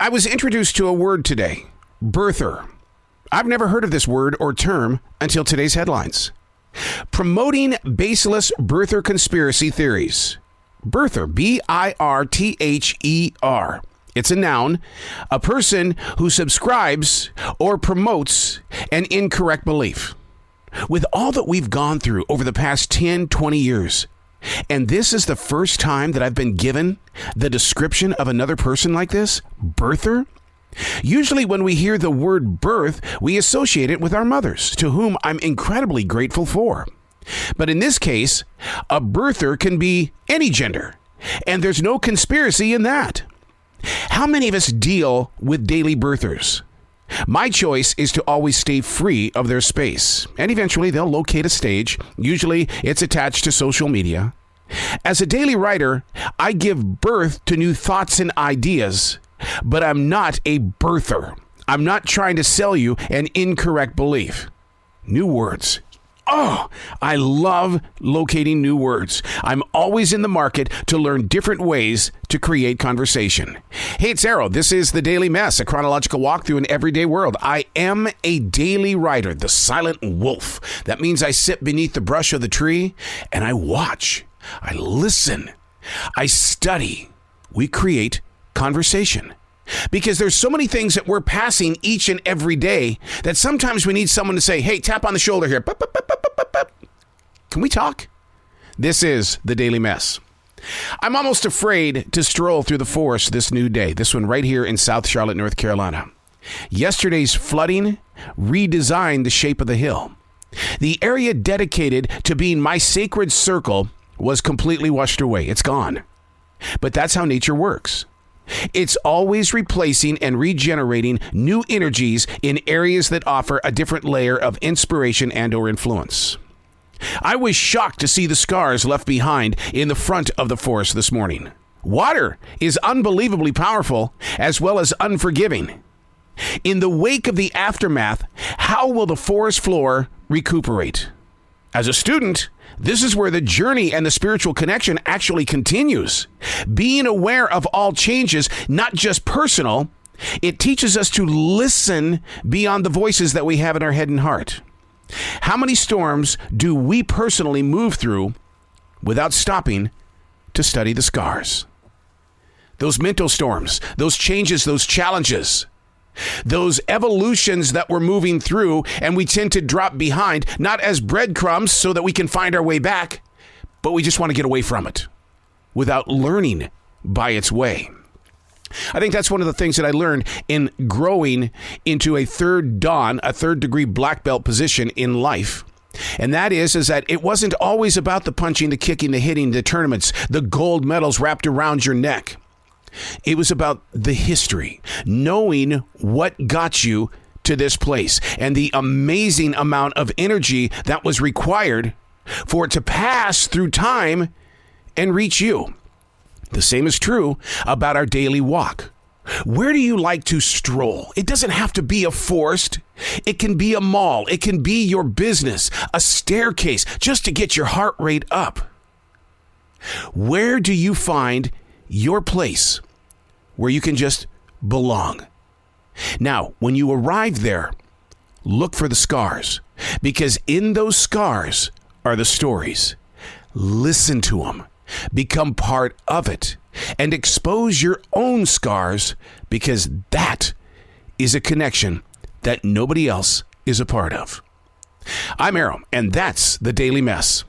I was introduced to a word today, birther. I've never heard of this word or term until today's headlines. Promoting baseless birther conspiracy theories. Birther, B-I-R-T-H-E-R. It's a noun, a person who subscribes or promotes an incorrect belief. With all that we've gone through over the past 10, 20 years, and this is the first time that I've been given the description of another person like this, birther. Usually when we hear the word birth, we associate it with our mothers, to whom I'm incredibly grateful for. But in this case, a birther can be any gender, and there's no conspiracy in that. How many of us deal with daily birthers? My choice is to always stay free of their space, and eventually they'll locate a stage. Usually it's attached to social media. As a daily writer, I give birth to new thoughts and ideas, but I'm not a birther. I'm not trying to sell you an incorrect belief. New words. Oh, I love locating new words. I'm always in the market to learn different ways to create conversation. Hey, it's Arrow. This is The Daily Mess, a chronological walk through an everyday world. I am a daily writer, the silent wolf. That means I sit beneath the brush of the tree and I watch. I listen. I study. We create conversation. Because there's so many things that we're passing each and every day that sometimes we need someone to say, hey, tap on the shoulder here. Can we talk? This is The Daily Mess. I'm almost afraid to stroll through the forest this new day. This one right here in South Charlotte, North Carolina. Yesterday's flooding redesigned the shape of the hill. The area dedicated to being my sacred circle was completely washed away. It's gone. But that's how nature works. It's always replacing and regenerating new energies in areas that offer a different layer of inspiration and or influence. I was shocked to see the scars left behind in the front of the forest this morning. Water is unbelievably powerful as well as unforgiving. In the wake of the aftermath, how will the forest floor recuperate? As a student, this is where the journey and the spiritual connection actually continues. Being aware of all changes, not just personal, it teaches us to listen beyond the voices that we have in our head and heart. How many storms do we personally move through without stopping to study the scars? Those mental storms, those changes, those challenges, those evolutions that we're moving through, and we tend to drop behind, not as breadcrumbs so that we can find our way back, but we just want to get away from it without learning by its way. I think that's one of the things that I learned in growing into a third degree black belt position in life. And that is that it wasn't always about the punching, the kicking, the hitting, the tournaments, the gold medals wrapped around your neck. It was about the history, knowing what got you to this place and the amazing amount of energy that was required for it to pass through time and reach you. The same is true about our daily walk. Where do you like to stroll? It doesn't have to be a forest. It can be a mall. It can be your business, a staircase, just to get your heart rate up. Where do you find your place where you can just belong? Now, when you arrive there, look for the scars, because in those scars are the stories. Listen to them, become part of it, and expose your own scars, because that is a connection that nobody else is a part of. I'm Arrow, and that's The Daily Mess.